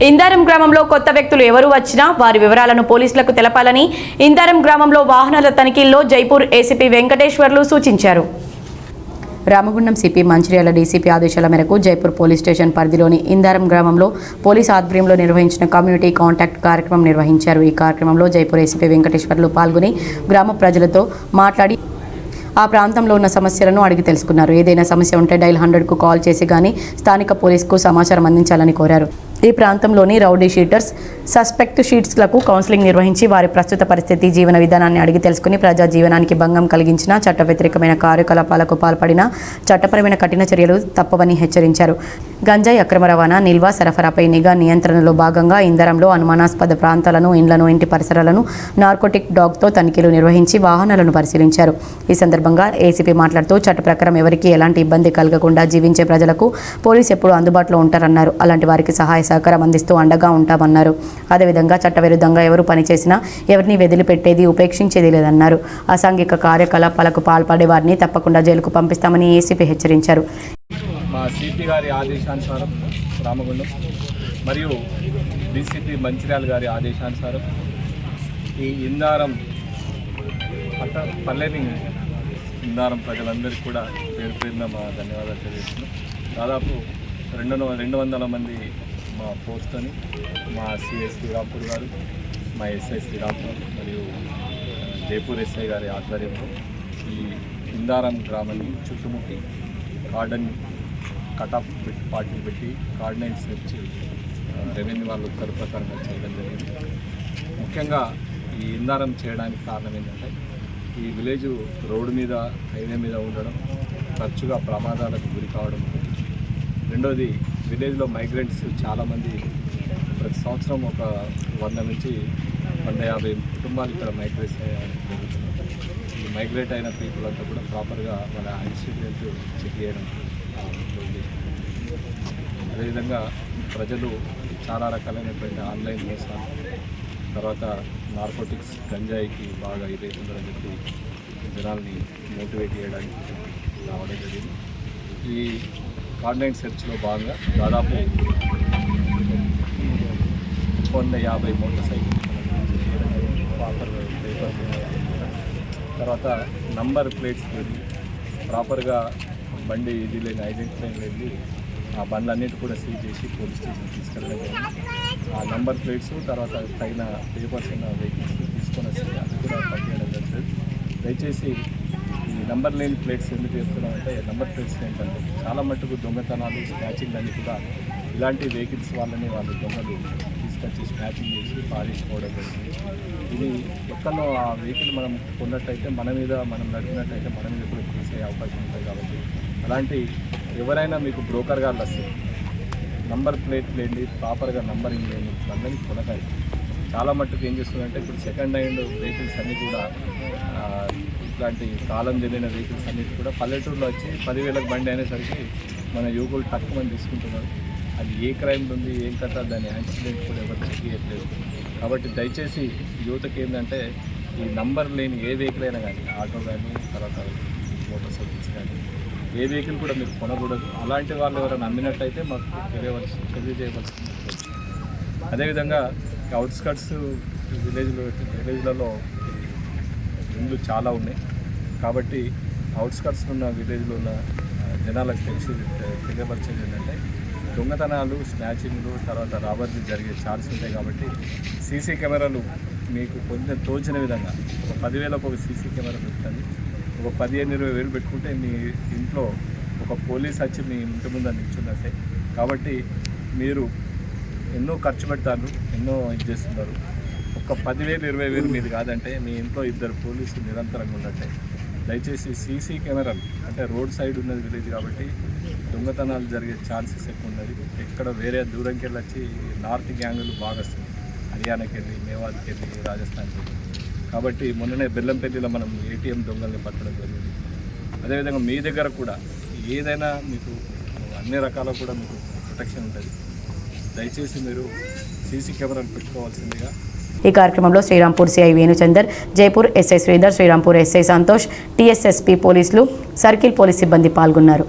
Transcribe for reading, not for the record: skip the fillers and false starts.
ఇందారం గ్రామంలో కొత్త వ్యక్తులు ఎవరు వచ్చినా వారి వివరాలను పోలీసులకు తెలపాలని ఇందారం గ్రామంలో వాహనాల తనిఖీల్లో జైపూర్ ఏసీపీ వెంకటేశ్వర్లు సూచించారు. రామగుండం సిపి మంచిర్యాల డీసీపీ ఆదేశాల మేరకు జైపూర్ పోలీస్ స్టేషన్ పరిధిలోని ఇందారం గ్రామంలో పోలీస్ ఆధ్వర్యంలో నిర్వహించిన కమ్యూనిటీ కాంటాక్ట్ కార్యక్రమం నిర్వహించారు. ఈ కార్యక్రమంలో జైపూర్ ఏసీపీ వెంకటేశ్వర్లు పాల్గొని గ్రామ ప్రజలతో మాట్లాడి ఆ ప్రాంతంలో ఉన్న సమస్యలను అడిగి తెలుసుకున్నారు. ఏదైనా సమస్య ఉంటే డైల్ 100కు కాల్ చేసి గానీ స్థానిక పోలీసుకు సమాచారం అందించాలని కోరారు. ఈ ప్రాంతంలోని రౌడీ షీటర్స్, సస్పెక్ట్ షీట్స్లకు కౌన్సిలింగ్ నిర్వహించి వారి ప్రస్తుత పరిస్థితి, జీవన విధానాన్ని అడిగి తెలుసుకుని ప్రజా జీవనానికి భంగం కలిగించిన, చట్ట వ్యతిరేకమైన కార్యకలాపాలకు పాల్పడిన చట్టపరమైన కఠిన చర్యలు తప్పవని హెచ్చరించారు. గంజాయి అక్రమ రవాణా, నిల్వ, సరఫరాపై నిఘా నియంత్రణలో భాగంగా ఇందరంలో అనుమానాస్పద ప్రాంతాలను, ఇండ్లను, ఇంటి పరిసరాలను నార్కోటిక్ డాగ్తో తనిఖీలు నిర్వహించి వాహనాలను పరిశీలించారు. ఈ సందర్భంగా ఏసీపీ మాట్లాడుతూ చట్ట ప్రకారం ఎవరికీ ఎలాంటి ఇబ్బంది కలగకుండా జీవించే ప్రజలకు పోలీసు ఎప్పుడూ అందుబాటులో ఉంటారన్నారు. అలాంటి వారికి సహాయ సహకారం అందిస్తూ అండగా ఉంటామన్నారు. అదేవిధంగా చట్టవిరుద్ధంగా ఎవరు పనిచేసినా ఎవరిని వదిలిపెట్టేది, ఉపేక్షించేది లేదన్నారు. అసాంఘిక కార్యకలాపాలకు పాల్పడే వారిని తప్పకుండా జైలుకు పంపిస్తామని ఏసీపీ హెచ్చరించారు. మా సిపి గారి ఆదేశానుసారం రామగుండం మరియు డీసీపీ మంచిర్యాల గారి ఆదేశానుసారం ఈ ఇందారం పల్లెని ఇందారం ప్రజలందరికీ కూడా పేరు పేరున మా ధన్యవాదాలు తెలియజేస్తున్నాం. దాదాపు 200 మంది మా ఫోర్స్తోని మా సిఎస్ శ్రీరాంపూర్ గారు, మా ఎస్ఐ శ్రీరాంపూర్ మరియు జైపూర్ ఎస్ఐ గారి ఆధ్వర్యంలో ఈ ఇందారం గ్రామాన్ని చుట్టుముట్టి కార్డన్ కటాఫ్ పార్టీ పెట్టి కార్డినెన్స్ వచ్చి రెవెన్యూ వాళ్ళు ఉత్తర ప్రకారంగా చేయడం జరిగింది. ముఖ్యంగా ఈ ఇందారం చేయడానికి కారణం ఏంటంటే ఈ విలేజ్ రోడ్డు మీద, హైవే మీద ఉండడం, తరచుగా ప్రమాదాలకు గురి కావడం. రెండోది, విలేజ్లో మైగ్రెంట్స్ చాలామంది ప్రతి సంవత్సరం ఒక 100 నుంచి 150 కుటుంబాలు ఇక్కడ మైగ్రేట్ జరుగుతున్నాయి. ఈ మైగ్రేట్ అయిన పీపుల్ అంతా కూడా ప్రాపర్గా వాళ్ళ యాక్సిడెంట్ చెక్ చేయడం. అదేవిధంగా ప్రజలు చాలా రకాలైనటువంటి ఆన్లైన్ మోసాలు, తర్వాత నార్కోటిక్స్, గంజాయికి బాగా ఇదవుతుందని చెప్పి జనాల్ని మోటివేట్ చేయడానికి రావడం జరిగింది. ఈ ఆన్లైన్ సెర్చ్లో భాగంగా దాదాపు 150 మోటార్ సైకిల్ ప్రాపర్ పేపర్, తర్వాత నంబర్ ప్లేట్స్ వెళ్ళి ప్రాపర్గా బండి ఇది లేని ఐడెంటిఫై వెళ్ళి ఆ బండ్లన్నిటి కూడా సీజ్ చేసి పోలీస్ స్టేషన్ తీసుకెళ్ళడం జరిగింది. ఆ నంబర్ ప్లేట్స్, తర్వాత తగిన పేపర్స్ ఉన్న వెహికల్స్ తీసుకొని వస్తే అది కూడా పనిచేయడం జరుగుతుంది. దయచేసి ఈ నెంబర్ లేని ప్లేట్స్ ఎందుకు చెప్తున్నామంటే, నెంబర్ ప్లేట్స్ ఏంటంటే చాలా మట్టుకు దొంగతనాలు, స్నాచింగ్ అన్నీ కూడా ఇలాంటి వెహికల్స్ వాళ్ళని వాళ్ళు దొంగలు తీసుకొచ్చి స్నాచింగ్ చేసి పారేసుకోవడం జరుగుతుంది. ఇది ఎక్కడో ఆ వెహికల్ మనం కొన్నట్టయితే మన మీద, మనం నడిపినట్టయితే మన మీద కూడా తీసే అవకాశం ఉంటుంది. కాబట్టి అలాంటి ఎవరైనా మీకు బ్రోకర్ గారు వస్తే నంబర్ ప్లేట్ లేండి, ప్రాపర్గా నంబరింగ్ లేని అందరినీ కొనకాయి. చాలా మట్టుకు ఏం చేస్తుందంటే ఇప్పుడు సెకండ్ హ్యాండ్ వెహికల్స్ అన్నీ కూడా ఇట్లాంటి కాలం చెందిన వెహికల్స్ అన్నిటి కూడా పల్లెటూరులో వచ్చి 10,000కి బండి అయినసరికి మన యువకులు తక్కువ మంది తీసుకుంటున్నారు. అది ఏ క్రైమ్ ఉంది, ఏం కథ, దాని యాక్సిడెంట్ కూడా ఎవరు చెక్ చేయట్లేదు. కాబట్టి దయచేసి యువతకి ఏంటంటే ఈ నంబర్ లేని ఏ వెహికల్ అయినా కానీ, ఆటో కానీ, తర్వాత మోటార్ సైకిల్స్ కానీ, ఏ వెహికల్ కూడా మీరు కొనకూడదు. అలాంటి వాళ్ళు ఎవరైనా నమ్మినట్టయితే మాకు తెలియజేయవలసింది. అదేవిధంగా అవుట్స్కట్స్ విలేజ్లలో ఇండ్లు చాలా ఉన్నాయి. కాబట్టి అవుట్స్కట్స్ ఉన్న విలేజ్లో ఉన్న జనాలకు తెలియపరిచేది ఏంటంటే దొంగతనాలు, స్నాచింగ్లు, తర్వాత రాబర్లు జరిగే ఛాన్స్ ఉంటాయి. కాబట్టి సీసీ కెమెరాలు మీకు కొంచెం తోచిన విధంగా ఒక 10,000కు ఒక సీసీ కెమెరా పెట్టండి. ఒక 15-20 వేలు పెట్టుకుంటే మీ ఇంట్లో ఒక పోలీస్ వచ్చి మీ ఇంటి ముందు నిల్చున్నట్టే. కాబట్టి మీరు ఎన్నో ఖర్చు పెడతారు, ఎన్నో ఇది చేస్తున్నారు. ఒక 10,000-20,000 మీది కాదంటే మీ ఇంట్లో 2 పోలీసులు నిరంతరంగా ఉన్నట్టే. దయచేసి సీసీ కెమెరాలు, అంటే రోడ్ సైడ్ ఉన్నది విలేజ్ కాబట్టి దొంగతనాలు జరిగే ఛాన్సెస్ ఎక్కువ ఉన్నది. ఎక్కడ వేరే దూరంకి వెళ్ళి వచ్చి నార్త్ గ్యాంగులు బాగా వస్తుంది, హర్యానాకి వెళ్ళి, మేవాద్కి వెళ్ళి, రాజస్థాన్కి వెళ్ళి. కాబట్టి మొన్ననే బెల్లంపల్లిలో మనం ఏటీఎం దొంగల్ని పట్టడం జరిగింది. అదేవిధంగా మీ దగ్గర కూడా ఏదైనా మీకు అన్ని రకాల కూడా మీకు ప్రొటెక్షన్ ఉంటుంది. దయచేసి మీరు సీసీ కెమెరాలు పెట్టుకోవాల్సిందిగా. ఈ కార్యక్రమంలో Srirampur CI Venuchander, Jaipur SI Sridhar, Srirampur SI Santosh, TSSP పోలీసులు, సర్కిల్ పోలీస్ సిబ్బంది పాల్గొన్నారు.